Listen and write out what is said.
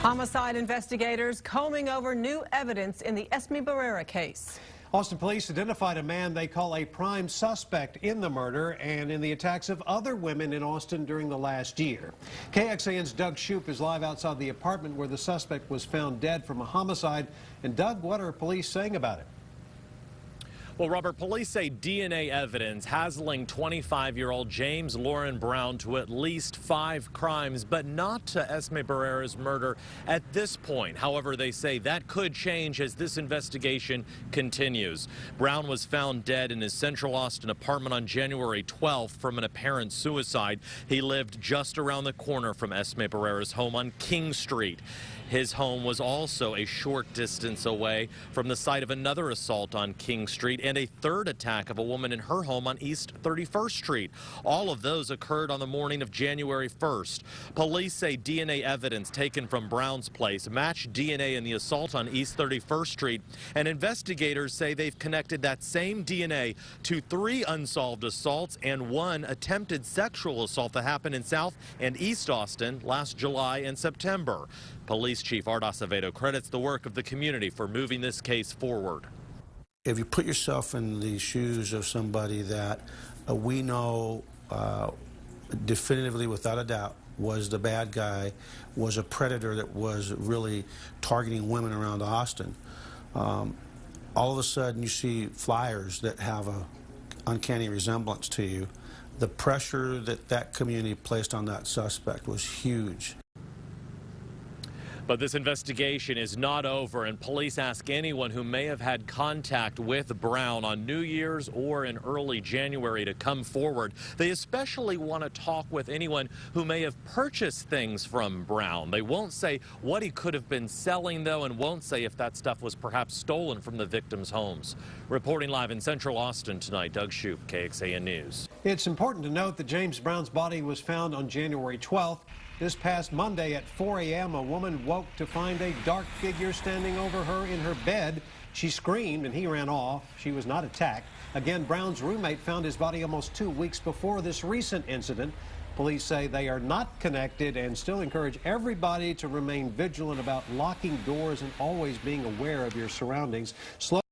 Homicide investigators combing over new evidence in the Esme Barrerra case. Austin police identified a man they call a prime suspect in the murder and in the attacks of other women in Austin during the last year. KXAN's Doug Shoup is live outside the apartment where the suspect was found dead from a homicide. And Doug, what are police saying about it? Well, Robert, police say DNA evidence has linked 25-year-old James Loren Brown to at least 5 crimes, but not to Esme Barrerra's murder at this point. However, they say that could change as this investigation continues. Brown was found dead in his Central Austin apartment on January 12th from an apparent suicide. He lived just around the corner from Esme Barrerra's home on King Street. His home was also a short distance away from the site of another assault on King Street and a third attack of a woman in her home on East 31st Street. All of those occurred on the morning of January 1st. Police say DNA evidence taken from Brown's place matched DNA in the assault on East 31st Street, and investigators say they've connected that same DNA to 3 unsolved assaults and 1 attempted sexual assault that happened in South and East Austin last July and September. Police Chief Art Acevedo credits the work of the community for moving this case forward. If you put yourself in the shoes of somebody that we know definitively, without a doubt, was the bad guy, was a predator that was really targeting women around Austin, all of a sudden you see flyers that have an uncanny resemblance to you. The pressure that that community placed on that suspect was huge. But this investigation is not over, and police ask anyone who may have had contact with Brown on New Year's or in early January to come forward. They especially want to talk with anyone who may have purchased things from Brown. They won't say what he could have been selling, though, and won't say if that stuff was perhaps stolen from the victims' homes. Reporting live in Central Austin tonight, Doug Shoup, KXAN News. It's important to note that James Brown's body was found on January 12th. This past Monday at 4 a.m., a woman woke to find a dark figure standing over her in her bed. She screamed and he ran off. She was not attacked. Again, Brown's roommate found his body almost 2 weeks before this recent incident. Police say they are not connected and still encourage everybody to remain vigilant about locking doors and always being aware of your surroundings.